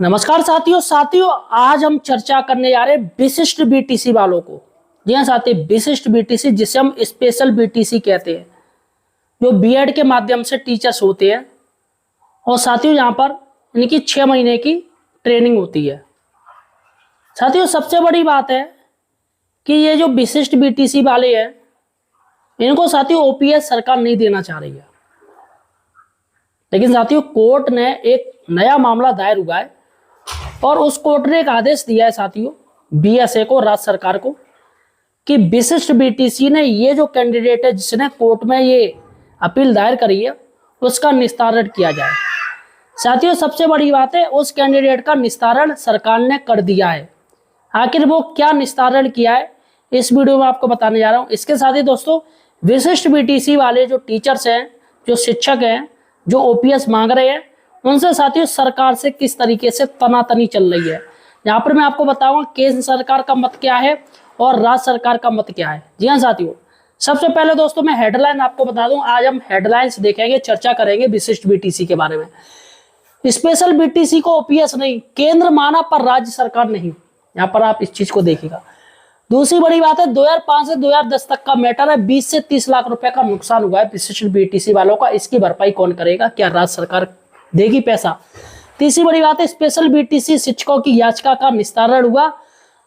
नमस्कार साथियों आज हम चर्चा करने जा रहे हैं विशिष्ट बीटीसी वालों को। जी हाँ साथी, विशिष्ट बीटीसी जिसे हम स्पेशल बीटीसी कहते हैं, जो बीएड के माध्यम से टीचर्स होते हैं। और साथियों यहाँ पर इनकी 6 महीने की ट्रेनिंग होती है। साथियों सबसे बड़ी बात है कि ये जो विशिष्ट बीटीसी वाले हैं, इनको साथियों ओपीएस सरकार नहीं देना चाह रही है। लेकिन साथियों कोर्ट ने एक नया मामला दायर हुआ है और उस कोर्ट ने एक आदेश दिया है साथियों बीएसए को, राज्य सरकार को, कि विशिष्ट बीटीसी ने ये जो कैंडिडेट है जिसने कोर्ट में ये अपील दायर करी है उसका निस्तारण किया जाए। साथियों सबसे बड़ी बात है, उस कैंडिडेट का निस्तारण सरकार ने कर दिया है। आखिर वो क्या निस्तारण किया है इस वीडियो में आपको बताने जा रहा हूँ। इसके साथ ही दोस्तों विशिष्ट बीटीसी वाले जो टीचर्स हैं, जो शिक्षक हैं, जो ओपीएस मांग रहे हैं, उनसे साथियों सरकार से किस तरीके से तनातनी चल रही है, यहाँ पर मैं आपको बताऊंगा केंद्र सरकार का मत क्या है और राज्य सरकार का मत क्या है। जी हाँ साथियों, सबसे पहले दोस्तों मैं हेडलाइन आपको बता दूं। आज हम हेडलाइंस देखेंगे, चर्चा करेंगे विशिष्ट बीटीसी के बारे में। स्पेशल बीटीसी को ओपीएस नहीं, केंद्र माना पर राज्य सरकार नहीं, यहाँ पर आप इस चीज को देखिएगा। दूसरी बड़ी बात है 2005 से 2010 तक का मैटर है, 20 से 30 लाख रुपए का नुकसान हुआ है विशिष्ट बीटीसी वालों का। इसकी भरपाई कौन करेगा? क्या राज्य सरकार देगी पैसा? तीसरी बड़ी बात है स्पेशल बीटीसी शिक्षकों की याचिका का निस्तारण हुआ।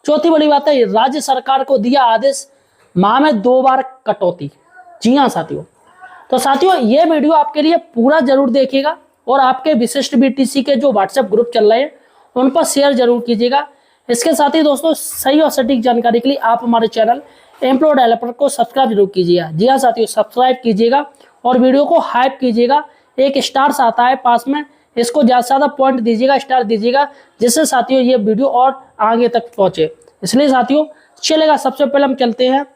चौथी बड़ी बात है राज्य सरकार को दिया आदेश, माह में 2 बार कटौती। जी हाँ साथियों, तो साथियों ये वीडियो आपके लिए पूरा जरूर देखिएगा और आपके विशिष्ट बीटीसी के जो व्हाट्सएप ग्रुप चल रहे हैं उन पर शेयर जरूर कीजिएगा। इसके साथ ही दोस्तों सही और सटीक जानकारी के लिए आप हमारे चैनल एम्प्लॉय डेवलपर को सब्सक्राइब जरूर कीजिएगा। जी हाँ साथियों, सब्सक्राइब कीजिएगा और वीडियो को हाइप कीजिएगा। एक स्टार्स आता है पास में, इसको ज्यादा से ज्यादा पॉइंट दीजिएगा, स्टार दीजिएगा, जिससे साथियों ये वीडियो और आगे तक पहुंचे। इसलिए साथियों चलेगा, सबसे पहले हम चलते हैं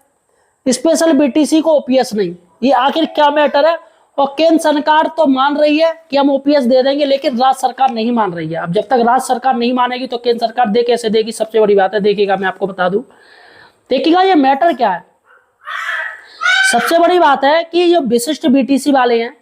स्पेशल बीटीसी को ओपीएस नहीं, ये आखिर क्या मैटर है। और केंद्र सरकार तो मान रही है कि हम ओपीएस दे देंगे, लेकिन राज्य सरकार नहीं मान रही है। अब जब तक राज्य सरकार नहीं मानेगी तो केंद्र सरकार दे कैसे देगी? सबसे बड़ी बात है, देखिएगा मैं आपको बता दूं, देखिएगा ये मैटर क्या है। सबसे बड़ी बात है कि जो विशिष्ट बीटीसी वाले हैं,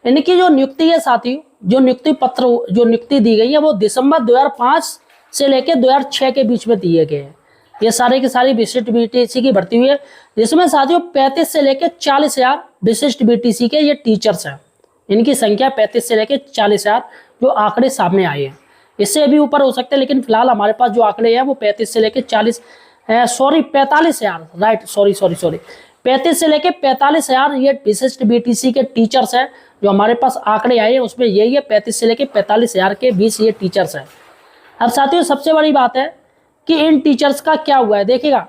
इनकी जो नियुक्ति है साथियों, जो नियुक्ति पत्र, जो नियुक्ति दी गई है वो दिसंबर 2005 से लेकर 2006 के बीच में दिए गए हैं। ये सारे की सारी विशिष्ट बीटीसी की भर्ती हुई है, जिसमें साथियों 35 से लेकर 40,000 विशिष्ट बीटीसी के ये टीचर्स हैं। इनकी संख्या 35 से लेकर 40,000 जो आंकड़े सामने आए हैं। इससे भी ऊपर हो सकते हैं, लेकिन फिलहाल हमारे पास जो आंकड़े हैं वो 35 से लेकर 45,000, राइट, सॉरी 35 से लेकर 45,000 ये विशिष्ट बीटीसी के टीचर्स हैं। जो हमारे पास आंकड़े आए हैं उसमें यही है, 35 से लेकर 45,000 के 20 ये टीचर्स हैं। अब साथियों सबसे बड़ी बात है कि इन टीचर्स का क्या हुआ है, देखिएगा।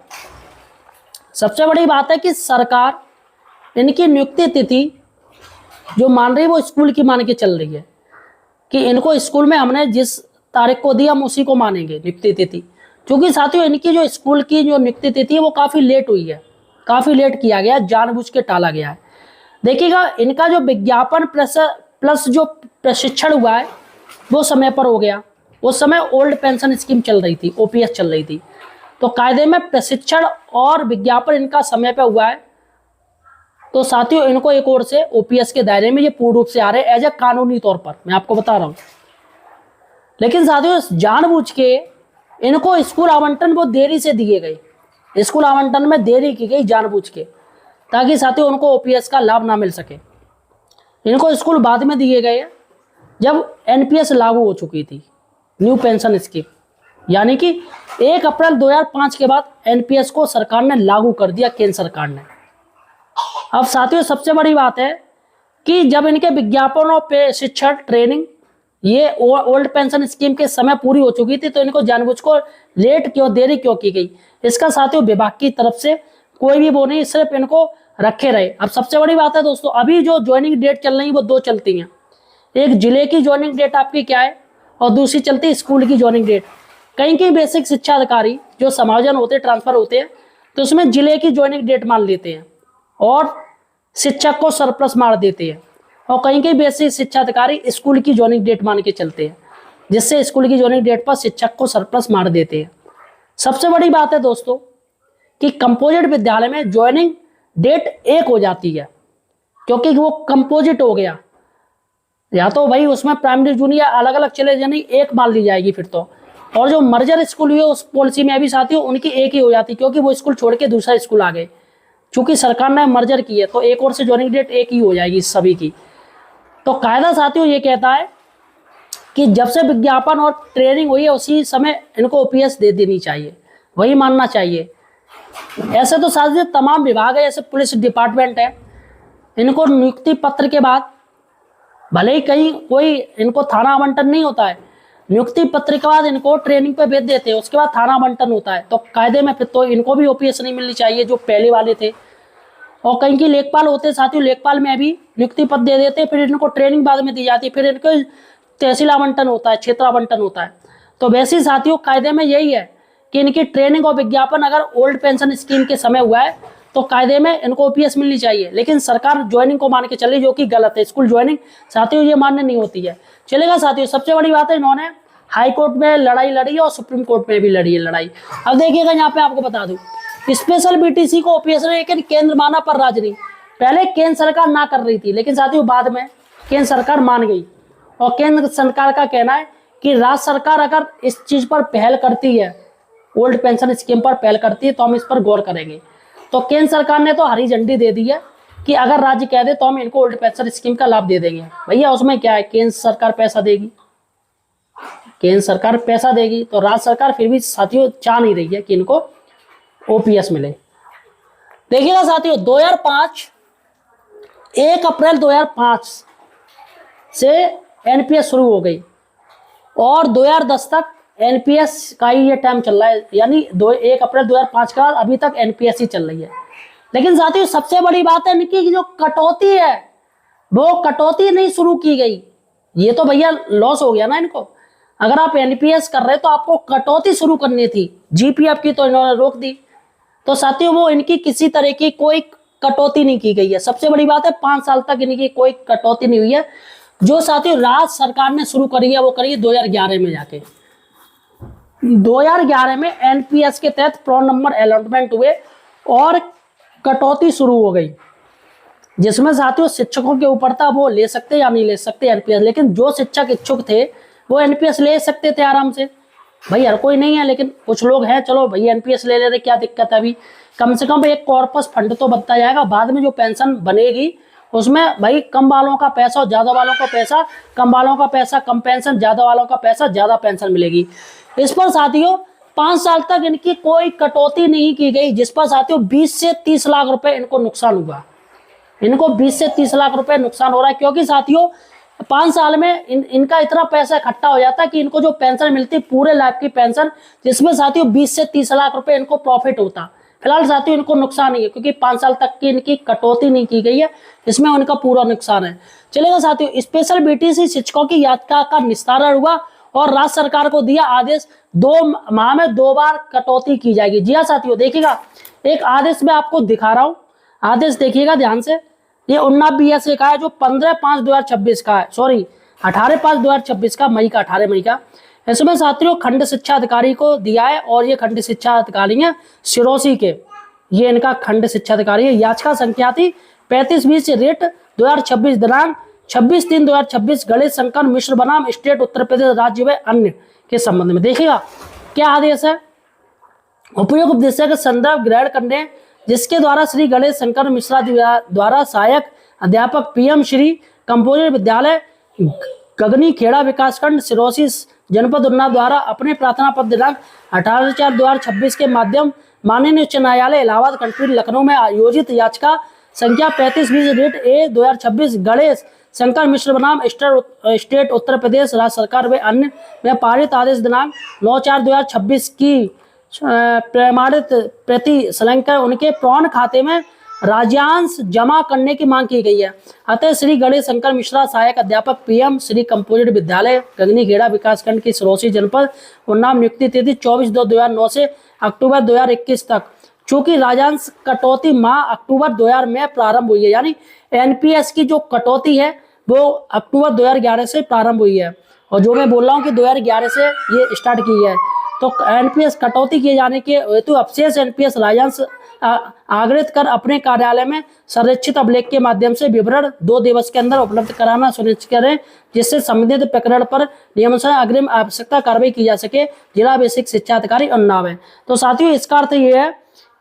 सबसे बड़ी बात है कि सरकार इनकी नियुक्ति तिथि जो मान रही है वो स्कूल की मान के चल रही है कि इनको स्कूल में हमने जिस तारीख को दी हम उसी को मानेंगे नियुक्ति तिथि। क्योंकि साथियों इनकी जो स्कूल की जो नियुक्ति तिथि है वो काफ़ी लेट हुई है, काफ़ी लेट किया गया, जानबूझ के टाला गया है। देखिएगा इनका जो विज्ञापन प्लस जो प्रशिक्षण हुआ है वो समय पर हो गया। उस समय ओल्ड पेंशन स्कीम चल रही थी, ओपीएस चल रही थी, तो कायदे में प्रशिक्षण और विज्ञापन इनका समय पर हुआ है। तो साथियों इनको एक ओर से ओपीएस के दायरे में ये पूर्ण रूप से आ रहे हैं एज ए कानूनी तौर पर, मैं आपको बता रहा हूँ। लेकिन साथियों जानबूझ के इनको स्कूल आवंटन वो देरी से दिए गए, स्कूल आवंटन में देरी की गई जानबूझ के, ताकि साथियों उनको ओपीएस का लाभ ना मिल सके। इनको स्कूल बाद में दिए गए जब एनपीएस लागू हो चुकी थी, न्यू पेंशन स्कीम, यानी कि 1 अप्रैल 2005 के बाद एनपीएस को सरकार ने लागू कर दिया, केंद्र सरकार ने। अब साथियों सबसे बड़ी बात है कि जब इनके विज्ञापनों पे शिक्षण ट्रेनिंग ये ओल्ड पेंशन स्कीम के समय पूरी हो चुकी थी, तो इनको जानबूझ को लेट क्यों, देरी क्यों की गई? इसका साथियों विभाग की तरफ से कोई भी वो नहीं, सिर्फ इनको रखे रहे। अब सबसे बड़ी बात है दोस्तों, अभी जो ज्वाइनिंग डेट चल रही है वो 2 चलती हैं। एक जिले की ज्वाइनिंग डेट आपकी क्या है और दूसरी चलती है स्कूल की ज्वाइनिंग डेट। कहीं बेसिक शिक्षा अधिकारी जो समायोजन होते हैं, ट्रांसफर होते हैं, तो उसमें जिले की ज्वाइनिंग डेट मान लेते हैं और शिक्षक को सरप्लस मार देते हैं। और कहीं बेसिक शिक्षा अधिकारी स्कूल की ज्वाइनिंग डेट मान के चलते हैं, जिससे स्कूल की ज्वाइनिंग डेट पर शिक्षक को सरप्लस मार देते हैं। सबसे बड़ी बात है दोस्तों कि कंपोजिट विद्यालय में ज्वाइनिंग डेट 1 हो जाती है, क्योंकि वो कंपोजिट हो गया। या तो भाई उसमें प्राइमरी जूनियर अलग अलग चले जाए, एक मान ली जाएगी फिर तो। और जो मर्जर स्कूल हुए उस पॉलिसी में अभी साथियों उनकी एक ही हो जाती, क्योंकि वो स्कूल छोड़ के दूसरा स्कूल आ गए। चूंकि सरकार ने मर्जर की है तो एक और से ज्वाइनिंग डेट एक ही हो जाएगी सभी की। तो कायदा साथियों ये कहता है कि जब से विज्ञापन और ट्रेनिंग हुई है उसी समय इनको ओपीएस दे देनी चाहिए, वही मानना चाहिए। ऐसे तो साथियों तमाम विभाग है, जैसे पुलिस डिपार्टमेंट है, इनको नियुक्ति पत्र के बाद भले ही कहीं कोई इनको थाना आवंटन नहीं होता है, नियुक्ति पत्र के बाद इनको ट्रेनिंग पे भेज देते हैं, उसके बाद थाना आवंटन होता है। तो कायदे में फिर तो इनको भी ओपीएस नहीं मिलनी चाहिए जो पहले वाले थे। और कहीं की लेखपाल होते साथियों, लेखपाल में भी नियुक्ति पत्र दे देते, फिर इनको ट्रेनिंग बाद में दी जाती है, फिर इनको तहसील आवंटन होता है, क्षेत्र आवंटन होता है। तो वैसे साथियों कायदे में यही है कि इनकी ट्रेनिंग और विज्ञापन अगर ओल्ड पेंशन स्कीम के समय हुआ है तो कायदे में इनको ओपीएस मिलनी चाहिए। लेकिन सरकार ज्वाइनिंग को मान के चली, जो कि गलत है। स्कूल ज्वाइनिंग साथियों ये मान्य नहीं होती है। चलेगा साथियों, सबसे बड़ी बात है इन्होंने हाई कोर्ट में लड़ाई लड़ी है और सुप्रीम कोर्ट में भी लड़ी है लड़ाई। अब देखिएगा यहाँ पे आपको बता दूं, स्पेशल बीटीसी को ओपीएस ने लेकिन केंद्र माना पर राज्य नहीं। पहले केंद्र सरकार ना कर रही थी, लेकिन साथियों बाद में केंद्र सरकार मान गई। और केंद्र सरकार का कहना है कि राज्य सरकार अगर इस चीज पर पहल करती है, ओल्ड पेंशन स्कीम पर पहल करती है, तो हम इस पर गौर करेंगे। तो केंद्र सरकार ने तो हरी झंडी दे दी है कि अगर राज्य कह दे तो हम इनको ओल्ड पेंशन स्कीम का लाभ दे देंगे। भैया उसमें क्या है, केंद्र सरकार पैसा देगी, केंद्र सरकार पैसा देगी, तो राज्य सरकार फिर भी साथियों चाह नहीं रही है कि इनको ओपीएस मिले। देखिएगा साथियों 2005 1 अप्रैल 2005 से एनपीएस शुरू हो गई और 2010 तक एनपीएस का ही ये टाइम चल रहा है, यानी 1 अप्रैल 2005 का अभी तक एनपीएस ही चल रही है। लेकिन साथियों सबसे बड़ी बात है इनकी जो कटौती है वो कटौती नहीं शुरू की गई। ये तो भैया लॉस हो गया ना इनको। अगर आप एनपीएस कर रहे तो आपको कटौती शुरू करनी थी, जीपीएफ की तो इन्होंने रोक दी। तो साथियों वो इनकी किसी तरह की कोई कटौती नहीं की गई है। सबसे बड़ी बात है 5 साल तक इनकी कोई कटौती नहीं हुई है। जो साथियों राज्य सरकार ने शुरू करी है वो करी है 2011 में जाके। 2011 में एनपीएस के तहत प्रॉन नंबर अलॉटमेंट हुए और कटौती शुरू हो गई, जिसमें साथियों शिक्षकों के ऊपर था वो ले सकते या नहीं ले सकते एनपीएस। लेकिन जो शिक्षक इच्छुक थे वो एनपीएस ले सकते थे आराम से। भाई हर कोई नहीं है, लेकिन कुछ लोग हैं, चलो भाई एनपीएस ले ले रहे, क्या दिक्कत है। अभी कम से कम एक कॉर्पस फंड तो बनता जाएगा, बाद में जो पेंशन बनेगी उसमें भाई कम वालों का पैसा और ज्यादा वालों का पैसा, कम वालों का पैसा कम पेंशन, ज्यादा वालों का पैसा ज्यादा पेंशन मिलेगी। इस पर साथियों 5 साल तक इनकी कोई कटौती नहीं की गई, जिस पर साथियों 20 से 30 लाख रुपए इनको नुकसान हुआ। इनको 20 से 30 लाख रुपए नुकसान हो रहा है, क्योंकि साथियों 5 साल में इनका इतना पैसा इकट्ठा हो जाता है कि इनको जो पेंशन मिलती पूरे लाइफ की पेंशन, जिसमें साथियों 20 से 30 लाख रुपए इनको प्रॉफिट होता। फिलहाल साथियों इनको नुकसान नहीं है, क्योंकि 5 साल तक की इनकी कटौती नहीं की गई है, इसमें उनका पूरा नुकसान है। चलेगा साथियों, स्पेशल बीटीसी शिक्षकों की याचिका का निस्तारण हुआ और राज्य सरकार को दिया आदेश 2 माह में 2 बार कटौती की जाएगी। जी हाँ साथियों, देखिएगा एक आदेश में आपको दिखा रहा हूं, आदेश देखिएगा ध्यान से। ये 19 का है, जो 15/5/2026 का है, सॉरी 18/5/2026 का, मई का, 18 मई का। इसमें साथियों खंड शिक्षा अधिकारी को दिया है और ये खंड शिक्षा अधिकारी है सिरोसी के, ये इनका खंड शिक्षा अधिकारी है। याचिका संख्या थी 3520 रेट 2026, दिनांक 26/3/2026, गणेश शंकर मिश्र बनाम स्टेट उत्तर प्रदेश राज्य व अन्य के संबंध में। देखिएगा क्या आदेश है, उपयुक्त विषय का संदर्भ ग्रहण करने जिसके द्वारा श्री गणेश शंकर मिश्रा द्वारा सहायक अध्यापक पीएम श्री कंपोजिट विद्यालय गगनी खेड़ा विकासखंड सिरोसी जनपद उन्नाव द्वारा अपने प्रार्थना पत्र दिनांक 18/4/2026 के माध्यम माननीय उच्च न्यायालय इलाहाबाद खंडपीठ लखनऊ में आयोजित याचिका संख्या 3520 रेट ए 2026 गणेश शंकर मिश्र बनाम स्टेट उत्तर प्रदेश राज्य सरकार व अन्य में पारित आदेश दिनांक 9/4/2026 की प्रमाणित प्रति संलग्न उनके प्रॉन खाते में राज्यांश जमा करने की मांग की गई है। अतः श्री गणेश शंकर मिश्रा सहायक अध्यापक पीएम श्री कंपोजिट विद्यालय गगनी खेड़ा विकासखंड की सिरोसी जनपद उन्नाव नियुक्ति तिथि 24/2/2009 से अक्टूबर 2021 तक। चूंकि राज्यांश कटौती माह अक्टूबर 2000 में प्रारंभ हुई है, यानी एनपीएस की जो कटौती है वो अक्टूबर 2011 से प्रारंभ हुई है। और जो मैं बोल रहा हूँ कि 2011 से ये स्टार्ट की है, तो एनपीएस कटौती किए जाने के हेतु अपशेष एनपीएस लाइसेंस आग्रहित कर अपने कार्यालय में संरक्षित अभिलेख के माध्यम से विवरण 2 दिवस के अंदर उपलब्ध कराना सुनिश्चित करें, जिससे संबंधित प्रकरण पर नियमानुसार अग्रिम आवश्यकता कार्रवाई की जा सके। जिला बेसिक शिक्षा अधिकारी उन्नाव है। तो साथियों इसका अर्थ ये है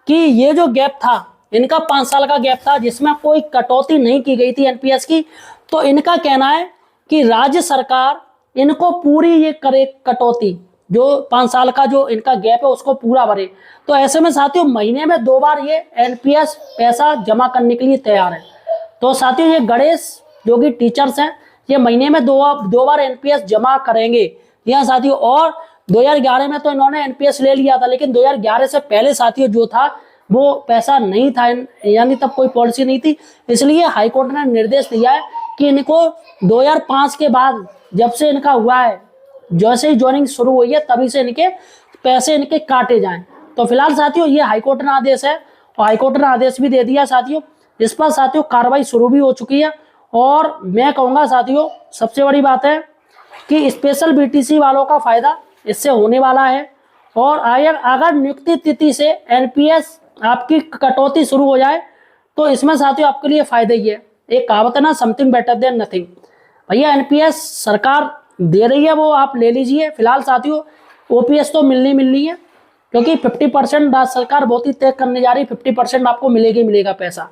कि ये जो गैप था, इनका 5 साल का गैप था जिसमें कोई कटौती नहीं की गई थी एनपीएस की। तो इनका कहना है कि राज्य सरकार इनको पूरी ये करे कटौती, जो 5 साल का जो इनका गैप है उसको पूरा भरे। तो ऐसे में साथियों महीने में 2 बार ये एनपीएस पैसा जमा करने के लिए तैयार है। तो साथियों ये गणेश जो कि टीचर्स हैं, ये महीने में दो बार एनपीएस जमा करेंगे। यहाँ साथियों, और 2011 में तो इन्होंने एनपीएस ले लिया था, लेकिन 2011 से पहले साथियों जो था वो पैसा नहीं था, यानी तब कोई पॉलिसी नहीं थी। इसलिए हाईकोर्ट ने निर्देश दिया है कि इनको 2005 के बाद, जब से इनका हुआ है, जैसे ही ज्वाइनिंग शुरू हुई है तभी से इनके पैसे इनके काटे जाएं। तो फिलहाल साथियों ये हाईकोर्ट का आदेश है, और हाईकोर्ट ने आदेश भी दे दिया साथियों। इस पर साथियों कार्रवाई शुरू भी हो चुकी है। और मैं कहूँगा साथियों सबसे बड़ी बात है कि स्पेशल बीटीसी वालों का फायदा इससे होने वाला है। और अगर नियुक्ति तिथि से एनपीएस आपकी कटौती शुरू हो जाए तो इसमें साथियों आपके लिए फायदा ही है। एक कहावत है ना, समथिंग बेटर देन नथिंग। भैया एनपीएस सरकार दे रही है, वो आप ले लीजिए। फिलहाल साथियों ओपीएस तो मिलनी है, क्योंकि 50% राज्य सरकार बहुत ही तय करने जा रही है। 50% आपको मिलेगा पैसा,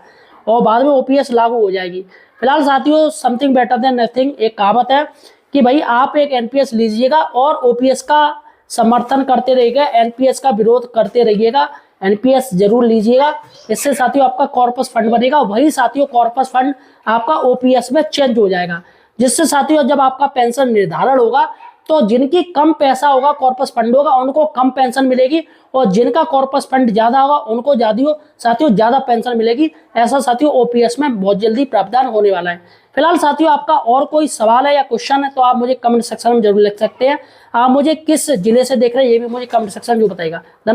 और बाद में ओपीएस लागू हो जाएगी। फिलहाल साथियों समथिंग बेटर देन नथिंग एक कहावत है कि भाई आप एक एनपीएस लीजिएगा और ओपीएस का समर्थन करते रहिएगा, एनपीएस का विरोध करते रहिएगा। एनपीएस जरूर लीजिएगा, इससे साथियों आपका कॉर्पस फंड बनेगा। वही साथियों कॉर्पस फंड आपका ओपीएस में चेंज हो जाएगा, जिससे साथियों जब आपका पेंशन निर्धारण होगा तो जिनकी कम पैसा होगा, कॉर्पस फंड होगा, उनको कम पेंशन मिलेगी, और जिनका कॉर्पस फंड ज्यादा होगा उनको साथियों ज्यादा पेंशन मिलेगी। ऐसा साथियों ओपीएस में बहुत जल्दी प्रावधान होने वाला है। फिलहाल साथियों आपका और कोई सवाल है या क्वेश्चन है तो आप मुझे कमेंट सेक्शन में जरूर लिख सकते हैं। आप मुझे किस जिले से देख रहे हैं ये भी मुझे कमेंट सेक्शन में बताइएगा। धन्यवाद।